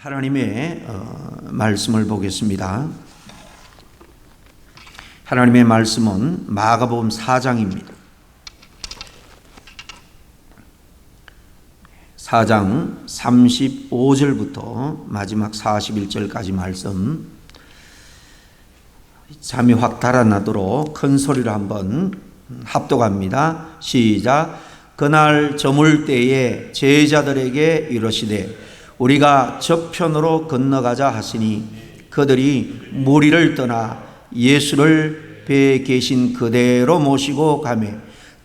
하나님의 말씀을 보겠습니다. 하나님의 말씀은 마가복음 4장입니다. 4장 35절부터 마지막 41절까지 말씀, 잠이 확 달아나도록 큰 소리로 한번 합독합니다. 시작. 그날 저물 때에 제자들에게 이르시되 우리가 저편으로 건너가자 하시니 그들이 무리를 떠나 예수를 배에 계신 그대로 모시고 가매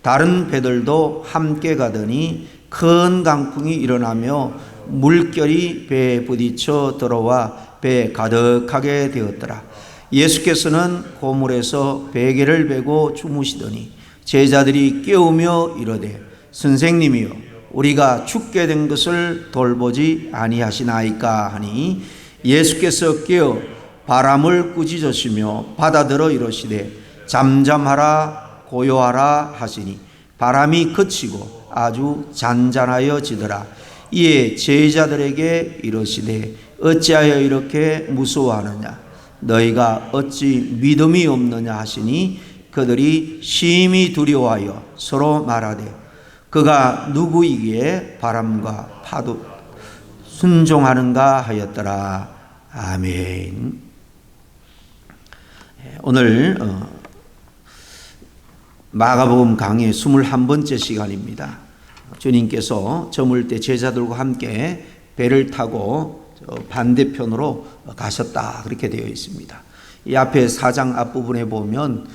다른 배들도 함께 가더니 큰 강풍이 일어나며 물결이 배에 부딪혀 들어와 배에 가득하게 되었더라. 예수께서는 고물에서 베개를 베고 주무시더니 제자들이 깨우며 이르되 선생님이여 우리가 죽게 된 것을 돌보지 아니하시나이까 하니 예수께서 깨어 바람을 꾸짖으시며 바다더러 이르시되 잠잠하라 고요하라 하시니 바람이 그치고 아주 잔잔하여지더라. 이에 제자들에게 이르시되 어찌하여 이렇게 무서워하느냐 너희가 어찌 믿음이 없느냐 하시니 그들이 심히 두려워하여 서로 말하되 그가 누구이기에 바람과 파도 순종하는가 하였더라. 아멘. 오늘 마가복음 강의 21번째 시간입니다. 주님께서 저물 때 제자들과 함께 배를 타고 반대편으로 가셨다 그렇게 되어 있습니다. 이 앞에 4장 앞부분에 보면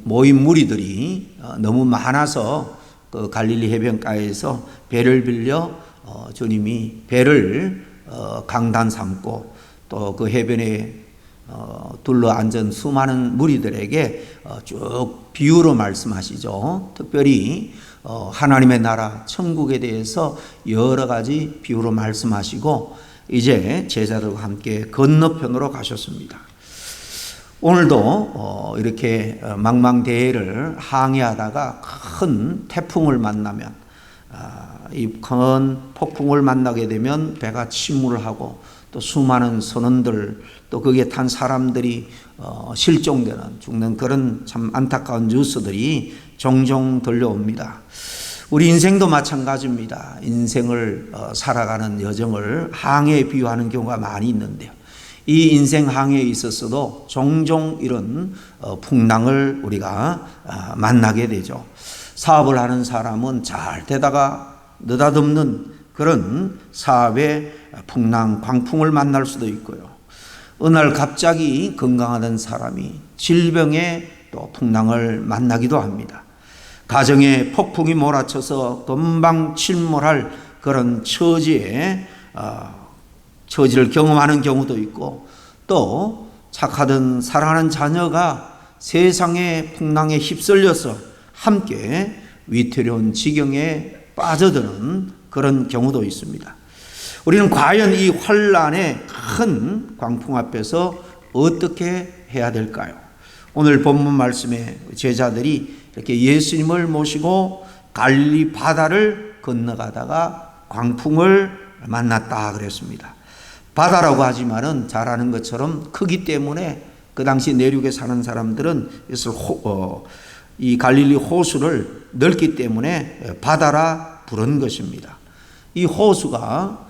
모인 무리들이 너무 많아서 그 갈릴리 해변가에서 배를 빌려 주님이 배를 강단 삼고 또 그 해변에 둘러 앉은 수많은 무리들에게 쭉 비유로 말씀하시죠. 특별히 하나님의 나라 천국에 대해서 여러 가지 비유로 말씀하시고 이제 제자들과 함께 건너편으로 가셨습니다. 오늘도 이렇게 망망대해를 항해하다가 큰 태풍을 만나면 이 큰 폭풍을 만나게 되면 배가 침몰을 하고 또 수많은 선원들 또 거기에 탄 사람들이 실종되는 죽는 그런 참 안타까운 뉴스들이 종종 들려옵니다. 우리 인생도 마찬가지입니다. 인생을 살아가는 여정을 항해에 비유하는 경우가 많이 있는데요. 이 인생 항해에 있어서도 종종 이런 풍랑을 우리가 만나게 되죠. 사업을 하는 사람은 잘 되다가 느닷없는 그런 사업의 풍랑, 광풍을 만날 수도 있고요. 어느 날 갑자기 건강하던 사람이 질병의 또 풍랑을 만나기도 합니다. 가정에 폭풍이 몰아쳐서 금방 침몰할 그런 처지를 경험하는 경우도 있고 또 착하던 사랑하는 자녀가 세상의 풍랑에 휩쓸려서 함께 위태로운 지경에 빠져드는 그런 경우도 있습니다. 우리는 과연 이 환란의 큰 광풍 앞에서 어떻게 해야 될까요? 오늘 본문 말씀에 제자들이 이렇게 예수님을 모시고 갈릴리 바다를 건너가다가 광풍을 만났다 그랬습니다. 바다라고 하지만은 잘 아는 것처럼 크기 때문에 그 당시 내륙에 사는 사람들은 이 갈릴리 호수를 넓기 때문에 바다라 부른 것입니다. 이 호수가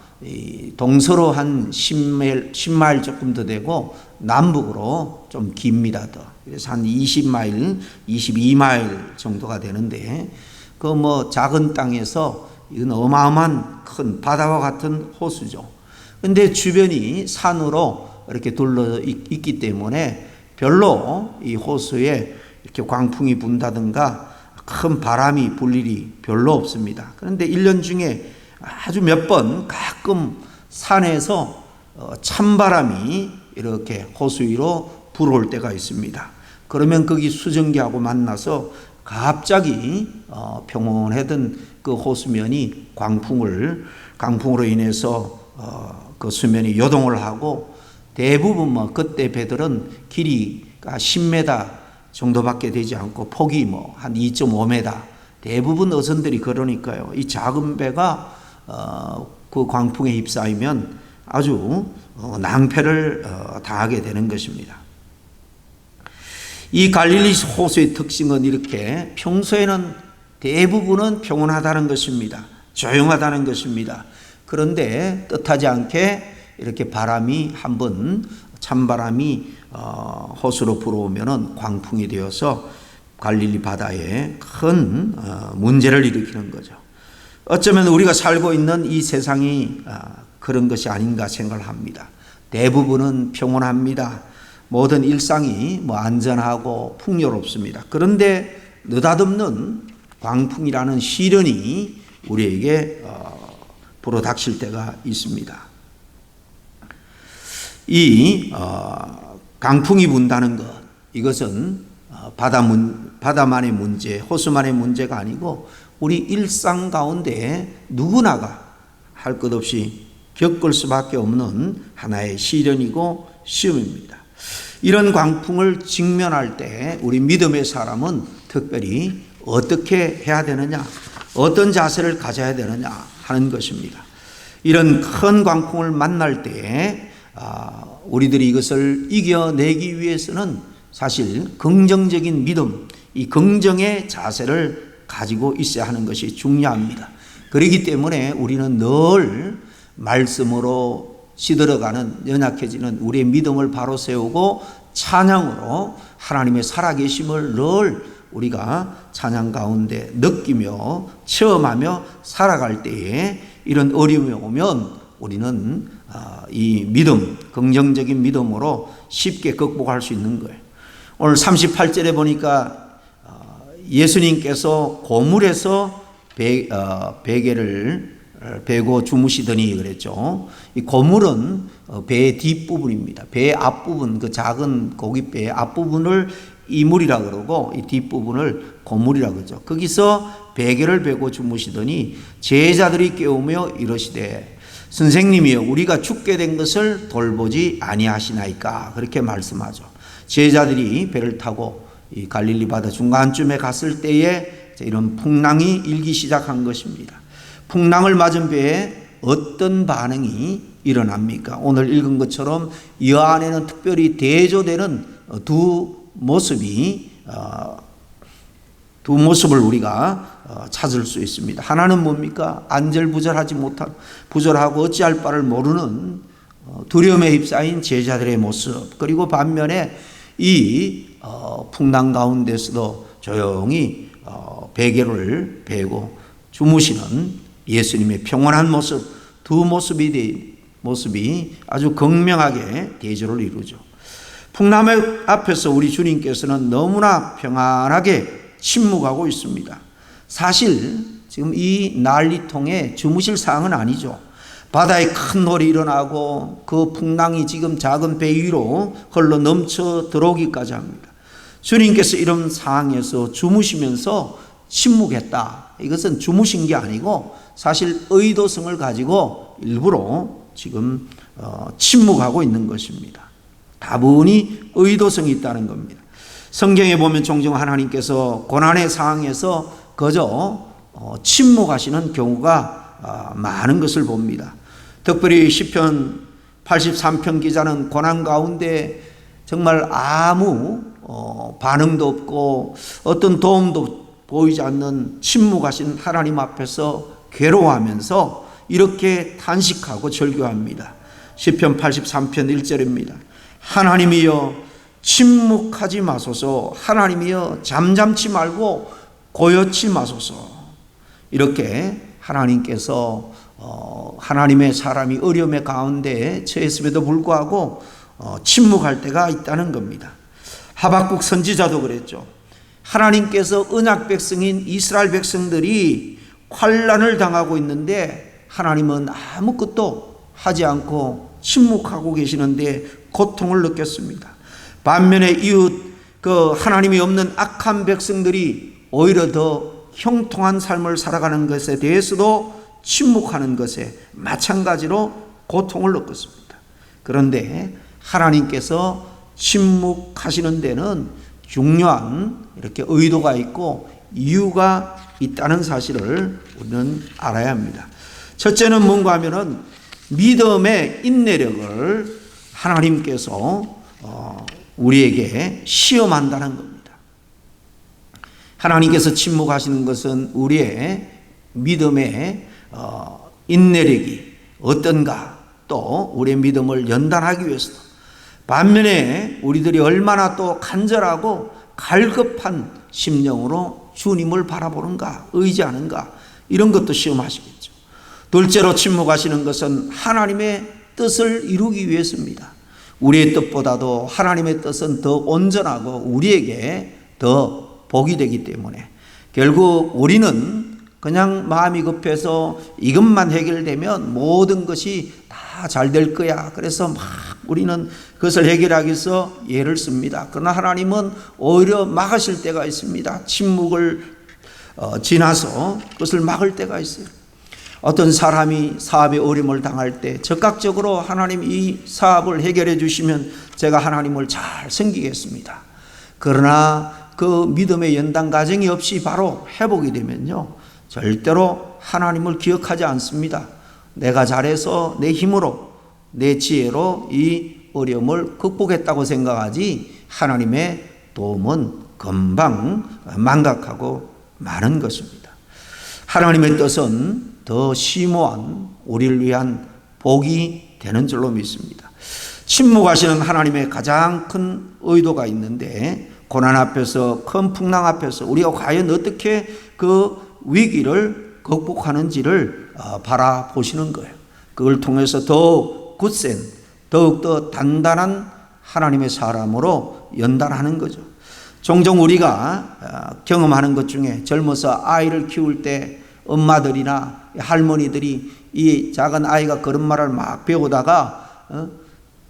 동서로 한 10마일 조금 더 되고 남북으로 좀 깁니다. 더. 그래서 한 20마일, 22마일 정도가 되는데 그 작은 땅에서 이건 어마어마한 큰 바다와 같은 호수죠. 근데 주변이 산으로 이렇게 둘러 있기 때문에 별로 이 호수에 이렇게 광풍이 분다든가 큰 바람이 불 일이 별로 없습니다. 그런데 1년 중에 아주 몇 번 가끔 산에서 찬바람이 이렇게 호수 위로 불어올 때가 있습니다. 그러면 거기 수증기하고 만나서 갑자기 평온하던 그 호수면이 강풍으로 인해서 그 수면이 요동을 하고 대부분 그때 배들은 길이가 10m 정도밖에 되지 않고 폭이 한 2.5m 대부분 어선들이 그러니까요. 이 작은 배가 그 광풍에 휩싸이면 아주 낭패를 당하게 되는 것입니다. 이 갈릴리 호수의 특징은 이렇게 평소에는 대부분은 평온하다는 것입니다. 조용하다는 것입니다. 그런데 뜻하지 않게 이렇게 바람이 한번 찬바람이 호수로 불어오면은 광풍이 되어서 갈릴리 바다에 큰 문제를 일으키는 거죠. 어쩌면 우리가 살고 있는 이 세상이 그런 것이 아닌가 생각을 합니다. 대부분은 평온합니다. 모든 일상이 안전하고 풍요롭습니다. 그런데 느닷없는 광풍이라는 시련이 우리에게 불어닥칠 때가 있습니다. 이 강풍이 분다는 것, 이것은 바다만의 문제, 호수만의 문제가 아니고 우리 일상 가운데 누구나가 할 것 없이 겪을 수밖에 없는 하나의 시련이고 시험입니다. 이런 광풍을 직면할 때 우리 믿음의 사람은 특별히 어떻게 해야 되느냐, 어떤 자세를 가져야 되느냐 하는 것입니다. 이런 큰 광풍을 만날 때 우리들이 이것을 이겨내기 위해서는 사실 긍정적인 믿음, 이 긍정의 자세를 가지고 있어야 하는 것이 중요합니다. 그렇기 때문에 우리는 늘 말씀으로 시들어가는 연약해지는 우리의 믿음을 바로 세우고 찬양으로 하나님의 살아계심을 늘 우리가 찬양 가운데 느끼며 체험하며 살아갈 때에 이런 어려움이 오면 우리는 이 믿음, 긍정적인 믿음으로 쉽게 극복할 수 있는 거예요. 오늘 38절에 보니까 예수님께서 고물에서 베개를 베고 주무시더니 그랬죠. 이 고물은 배의 뒷부분입니다. 배의 앞부분, 그 작은 고깃배의 앞부분을 이물이라 그러고 이 뒷부분을 고물이라 그러죠. 거기서 베개를 베고 주무시더니 제자들이 깨우며 이러시되 선생님이여 우리가 죽게 된 것을 돌보지 아니하시나이까, 그렇게 말씀하죠. 제자들이 배를 타고 이 갈릴리 바다 중간쯤에 갔을 때에 이런 풍랑이 일기 시작한 것입니다. 풍랑을 맞은 배에 어떤 반응이 일어납니까? 오늘 읽은 것처럼 이 안에는 특별히 대조되는 두 모습을 우리가 찾을 수 있습니다. 하나는 뭡니까? 안절부절하지 못한, 부절하고 어찌할 바를 모르는 두려움에 휩싸인 제자들의 모습, 그리고 반면에 이 풍랑 가운데서도 조용히 베개를 베고 주무시는 예수님의 평온한 모습, 두 모습이 아주 극명하게 대조를 이루죠. 풍랑 앞에서 우리 주님께서는 너무나 평안하게 침묵하고 있습니다. 사실 지금 이 난리통에 주무실 상황은 아니죠. 바다에 큰 놀이 일어나고 그 풍랑이 지금 작은 배 위로 흘러 넘쳐 들어오기까지 합니다. 주님께서 이런 상황에서 주무시면서 침묵했다. 이것은 주무신 게 아니고 사실 의도성을 가지고 일부러 지금 침묵하고 있는 것입니다. 다분히 의도성이 있다는 겁니다. 성경에 보면 종종 하나님께서 고난의 상황에서 그저 침묵하시는 경우가 많은 것을 봅니다. 특별히 시편 83편 기자는 고난 가운데 정말 아무 반응도 없고 어떤 도움도 보이지 않는 침묵하신 하나님 앞에서 괴로워하면서 이렇게 탄식하고 절규합니다. 시편 83편 1절입니다. 하나님이여 침묵하지 마소서, 하나님이여 잠잠치 말고 고요치 마소서. 이렇게 하나님께서 하나님의 사람이 어려움의 가운데 처했음에도 불구하고 침묵할 때가 있다는 겁니다. 하박국 선지자도 그랬죠. 하나님께서 언약 백성인 이스라엘 백성들이 환난을 당하고 있는데 하나님은 아무것도 하지 않고 침묵하고 계시는데 고통을 느꼈습니다. 반면에 이웃 하나님이 없는 악한 백성들이 오히려 더 형통한 삶을 살아가는 것에 대해서도 침묵하는 것에 마찬가지로 고통을 느꼈습니다. 그런데 하나님께서 침묵하시는 데는 중요한 이렇게 의도가 있고 이유가 있다는 사실을 우리는 알아야 합니다. 첫째는 뭔가 하면은 믿음의 인내력을 하나님께서 우리에게 시험한다는 겁니다. 하나님께서 침묵하시는 것은 우리의 믿음의 인내력이 어떤가, 또 우리의 믿음을 연단하기 위해서도, 반면에 우리들이 얼마나 또 간절하고 갈급한 심령으로 주님을 바라보는가, 의지하는가, 이런 것도 시험하시겠죠. 둘째로 침묵하시는 것은 하나님의 뜻을 이루기 위해서입니다. 우리의 뜻보다도 하나님의 뜻은 더 온전하고 우리에게 더 복이 되기 때문에 결국 우리는 그냥 마음이 급해서 이것만 해결되면 모든 것이 다 잘 될 거야, 그래서 막 우리는 그것을 해결하기 위해서 예를 씁니다. 그러나 하나님은 오히려 막으실 때가 있습니다. 침묵을 지나서 그것을 막을 때가 있어요. 어떤 사람이 사업에 어려움을 당할 때 적극적으로 하나님 이 사업을 해결해 주시면 제가 하나님을 잘 섬기겠습니다. 그러나 그 믿음의 연단 과정이 없이 바로 회복이 되면요, 절대로 하나님을 기억하지 않습니다. 내가 잘해서 내 힘으로 내 지혜로 이 어려움을 극복했다고 생각하지 하나님의 도움은 금방 망각하고 마는 것입니다. 하나님의 뜻은 더 심오한 우리를 위한 복이 되는 줄로 믿습니다. 침묵하시는 하나님의 가장 큰 의도가 있는데, 고난 앞에서, 큰 풍랑 앞에서 우리가 과연 어떻게 그 위기를 극복하는지를 바라보시는 거예요. 그걸 통해서 더욱 굳센, 더욱더 단단한 하나님의 사람으로 연단하는 거죠. 종종 우리가 경험하는 것 중에 젊어서 아이를 키울 때 엄마들이나 할머니들이 이 작은 아이가 걸음마를 막 배우다가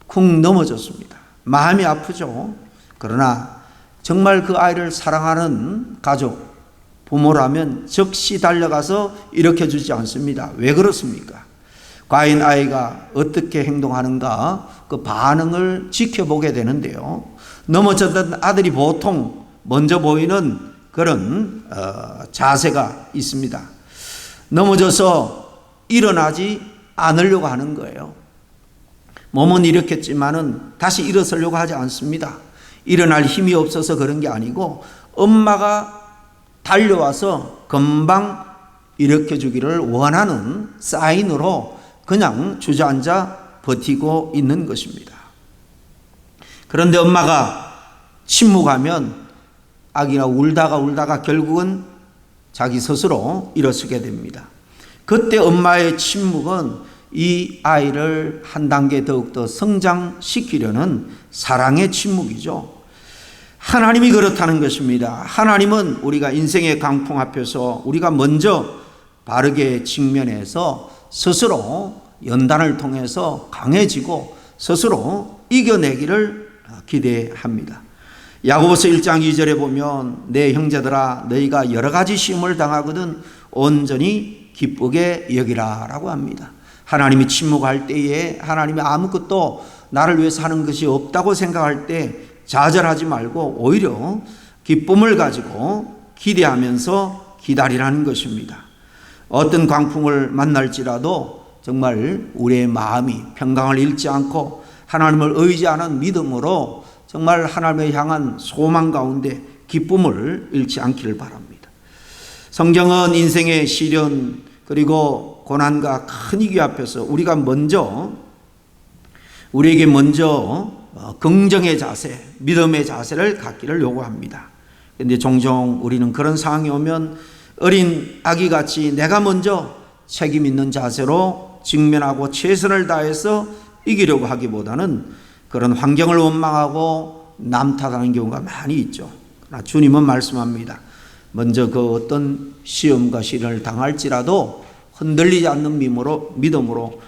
쿵 넘어졌습니다. 마음이 아프죠. 그러나 정말 그 아이를 사랑하는 가족, 부모라면 즉시 달려가서 일으켜주지 않습니다. 왜 그렇습니까? 과연 아이가 어떻게 행동하는가 그 반응을 지켜보게 되는데요, 넘어졌던 아들이 보통 먼저 보이는 그런 자세가 있습니다. 넘어져서 일어나지 않으려고 하는 거예요. 몸은 일으켰지만은 다시 일어서려고 하지 않습니다. 일어날 힘이 없어서 그런 게 아니고 엄마가 달려와서 금방 일으켜주기를 원하는 사인으로 그냥 주저앉아 버티고 있는 것입니다. 그런데 엄마가 침묵하면 아기가 울다가 결국은 자기 스스로 일어서게 됩니다. 그때 엄마의 침묵은 이 아이를 한 단계 더욱더 성장시키려는 사랑의 침묵이죠. 하나님이 그렇다는 것입니다. 하나님은 우리가 인생의 강풍 앞에서 우리가 먼저 바르게 직면해서 스스로 연단을 통해서 강해지고 스스로 이겨내기를 기대합니다. 야고보서 1장 2절에 보면 내 형제들아 너희가 여러 가지 시험을 당하거든 온전히 기쁘게 여기라 라고 합니다. 하나님이 침묵할 때에 하나님이 아무것도 나를 위해서 하는 것이 없다고 생각할 때 좌절하지 말고 오히려 기쁨을 가지고 기대하면서 기다리라는 것입니다. 어떤 광풍을 만날지라도 정말 우리의 마음이 평강을 잃지 않고 하나님을 의지하는 믿음으로 정말 하나님을 향한 소망 가운데 기쁨을 잃지 않기를 바랍니다. 성경은 인생의 시련 그리고 고난과 큰 위기 앞에서 우리에게 먼저 긍정의 자세, 믿음의 자세를 갖기를 요구합니다. 그런데 종종 우리는 그런 상황이 오면 어린 아기같이 내가 먼저 책임 있는 자세로 직면하고 최선을 다해서 이기려고 하기보다는 그런 환경을 원망하고 남 탓하는 경우가 많이 있죠. 그러나 주님은 말씀합니다. 먼저 그 어떤 시험과 시련을 당할지라도 흔들리지 않는 믿음으로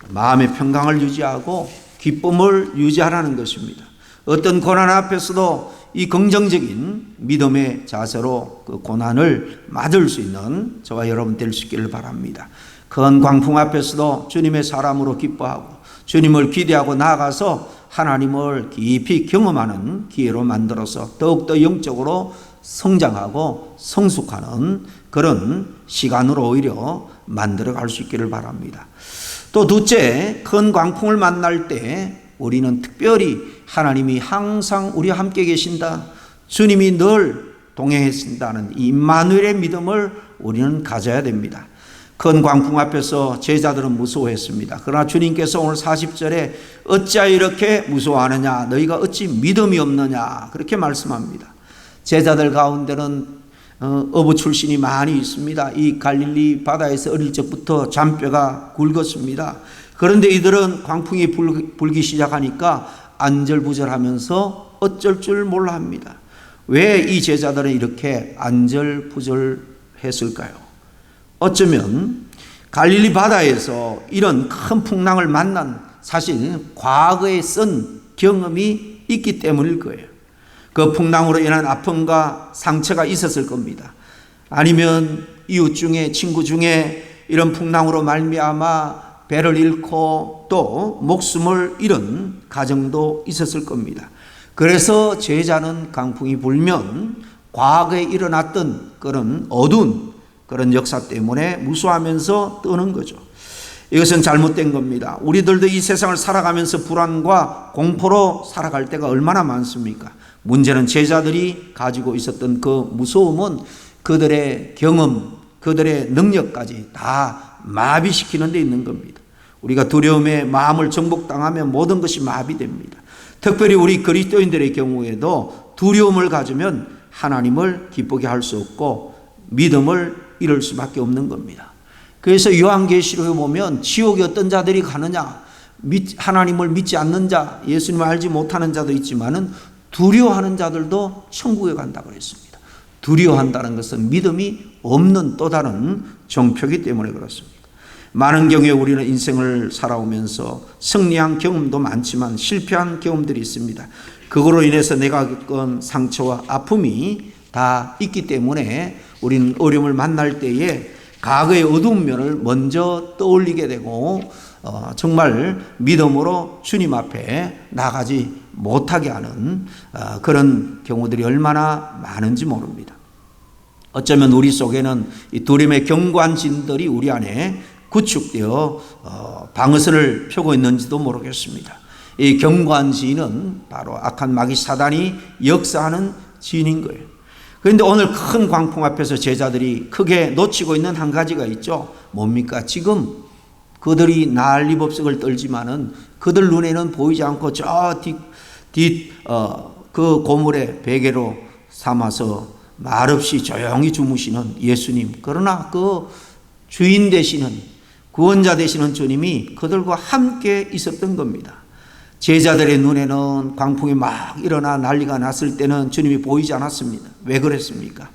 마음의 평강을 유지하고 기쁨을 유지하라는 것입니다. 어떤 고난 앞에서도 이 긍정적인 믿음의 자세로 그 고난을 맞을 수 있는 저와 여러분 될 수 있기를 바랍니다. 큰 광풍 앞에서도 주님의 사람으로 기뻐하고 주님을 기대하고 나아가서 하나님을 깊이 경험하는 기회로 만들어서 더욱더 영적으로 성장하고 성숙하는 그런 시간으로 오히려 만들어 갈 수 있기를 바랍니다. 또 둘째, 큰 광풍을 만날 때 우리는 특별히 하나님이 항상 우리와 함께 계신다, 주님이 늘 동행하신다는 이 임마누엘의 믿음을 우리는 가져야 됩니다. 큰 광풍 앞에서 제자들은 무서워했습니다. 그러나 주님께서 오늘 40절에 어찌하여 이렇게 무서워하느냐, 너희가 어찌 믿음이 없느냐, 그렇게 말씀합니다. 제자들 가운데는 어부 출신이 많이 있습니다. 이 갈릴리 바다에서 어릴 적부터 잔뼈가 굵었습니다. 그런데 이들은 광풍이 불기 시작하니까 안절부절하면서 어쩔 줄 몰라 합니다. 왜 이 제자들은 이렇게 안절부절했을까요? 어쩌면 갈릴리 바다에서 이런 큰 풍랑을 만난 사실 과거에 쓴 경험이 있기 때문일 거예요. 그 풍랑으로 인한 아픔과 상처가 있었을 겁니다. 아니면 이웃 중에, 친구 중에 이런 풍랑으로 말미암아 배를 잃고 또 목숨을 잃은 가정도 있었을 겁니다. 그래서 제자는 강풍이 불면 과거에 일어났던 그런 어두운 그런 역사 때문에 무서워하면서 떠는 거죠. 이것은 잘못된 겁니다. 우리들도 이 세상을 살아가면서 불안과 공포로 살아갈 때가 얼마나 많습니까? 문제는 제자들이 가지고 있었던 그 무서움은 그들의 경험, 그들의 능력까지 다 마비시키는 데 있는 겁니다. 우리가 두려움에 마음을 정복당하면 모든 것이 마비됩니다. 특별히 우리 그리스도인들의 경우에도 두려움을 가지면 하나님을 기쁘게 할 수 없고 믿음을 잃을 수밖에 없는 겁니다. 그래서 요한계시록에 보면 지옥에 어떤 자들이 가느냐, 하나님을 믿지 않는 자, 예수님을 알지 못하는 자도 있지만은 두려워하는 자들도 천국에 간다고 그랬습니다. 두려워한다는 것은 믿음이 없는 또 다른 정표이기 때문에 그렇습니다. 많은 경우에 우리는 인생을 살아오면서 승리한 경험도 많지만 실패한 경험들이 있습니다. 그거로 인해서 내가 겪은 상처와 아픔이 다 있기 때문에 우리는 어려움을 만날 때에 과거의 어두운 면을 먼저 떠올리게 되고 정말 믿음으로 주님 앞에 나가지 못하게 하는 그런 경우들이 얼마나 많은지 모릅니다. 어쩌면 우리 속에는 이 두려움의 경관진들이 우리 안에 구축되어 방어선을 펴고 있는지도 모르겠습니다. 이 경관진은 바로 악한 마귀 사단이 역사하는 진인 거예요. 그런데 오늘 큰 광풍 앞에서 제자들이 크게 놓치고 있는 한 가지가 있죠. 뭡니까? 지금 그들이 난리법석을 떨지만은 그들 눈에는 보이지 않고 저 그 고물에 베개로 삼아서 말없이 조용히 주무시는 예수님, 그러나 그 주인 되시는, 구원자 되시는 주님이 그들과 함께 있었던 겁니다. 제자들의 눈에는 광풍이 막 일어나 난리가 났을 때는 주님이 보이지 않았습니다. 왜 그랬습니까?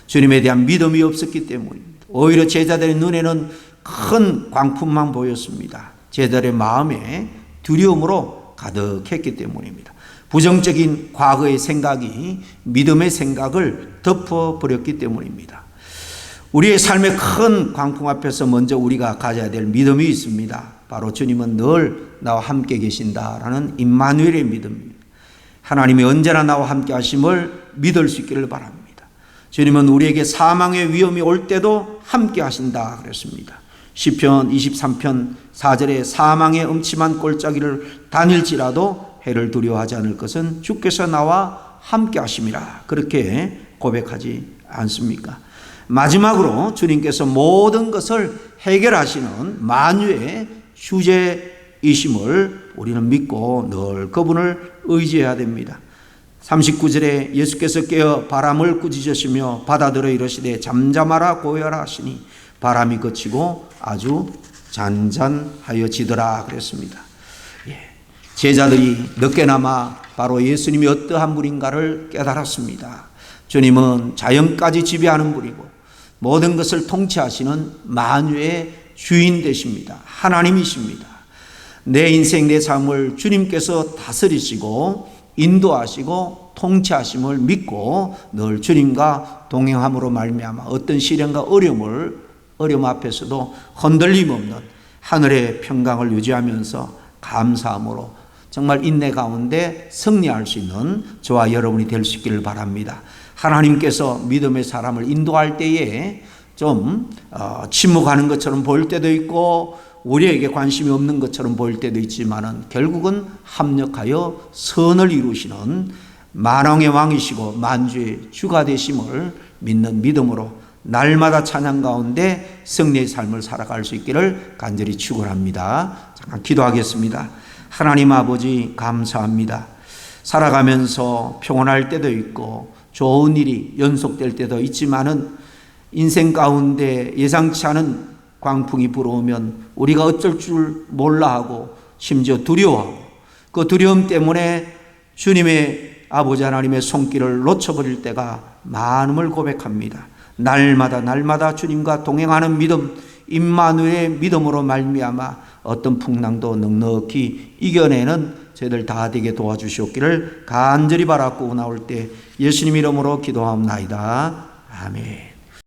주님에 대한 믿음이 없었기 때문입니다. 오히려 제자들의 눈에는 큰 광풍만 보였습니다. 제자들의 마음에 두려움으로 가득했기 때문입니다. 부정적인 과거의 생각이 믿음의 생각을 덮어버렸기 때문입니다. 우리의 삶의 큰 광풍 앞에서 먼저 우리가 가져야 될 믿음이 있습니다. 바로 주님은 늘 나와 함께 계신다라는 임마누엘의 믿음입니다. 하나님이 언제나 나와 함께 하심을 믿을 수 있기를 바랍니다. 주님은 우리에게 사망의 위험이 올 때도 함께 하신다 그랬습니다. 시편 23편 4절에 사망의 음침한 골짜기를 다닐지라도 해를 두려워하지 않을 것은 주께서 나와 함께 하심이라, 그렇게 고백하지 않습니까? 마지막으로 주님께서 모든 것을 해결하시는 만유의 주제이심을 우리는 믿고 늘 그분을 의지해야 됩니다. 39절에 예수께서 깨어 바람을 꾸짖으시며 바다들어 이르시되 잠잠하라 고요하라 하시니 바람이 그치고 아주 잔잔하여지더라 그랬습니다. 제자들이 늦게나마 바로 예수님이 어떠한 분인가를 깨달았습니다. 주님은 자연까지 지배하는 분이고 모든 것을 통치하시는 만유의 주인 되십니다. 하나님이십니다. 내 인생 내 삶을 주님께서 다스리시고 인도하시고 통치하심을 믿고 늘 주님과 동행함으로 말미암아 어떤 시련과 어려움 앞에서도 흔들림 없는 하늘의 평강을 유지하면서 감사함으로 정말 인내 가운데 승리할 수 있는 저와 여러분이 될 수 있기를 바랍니다. 하나님께서 믿음의 사람을 인도할 때에 좀 침묵하는 것처럼 보일 때도 있고 우리에게 관심이 없는 것처럼 보일 때도 있지만은 결국은 합력하여 선을 이루시는 만왕의 왕이시고 만주의 주가 되심을 믿는 믿음으로 날마다 찬양 가운데 승리의 삶을 살아갈 수 있기를 간절히 축원합니다. 잠깐 기도하겠습니다. 하나님 아버지 감사합니다. 살아가면서 평온할 때도 있고 좋은 일이 연속될 때도 있지만은 인생 가운데 예상치 않은 광풍이 불어오면 우리가 어쩔 줄 몰라 하고 심지어 두려워하고 그 두려움 때문에 주님의 아버지 하나님의 손길을 놓쳐버릴 때가 많음을 고백합니다. 날마다 주님과 동행하는 믿음, 임마누엘의 믿음으로 말미암아 어떤 풍랑도 넉넉히 이겨내는 저희들 다 되게 도와주시옵기를 간절히 바라고 나올 때 예수님 이름으로 기도하옵나이다. 아멘.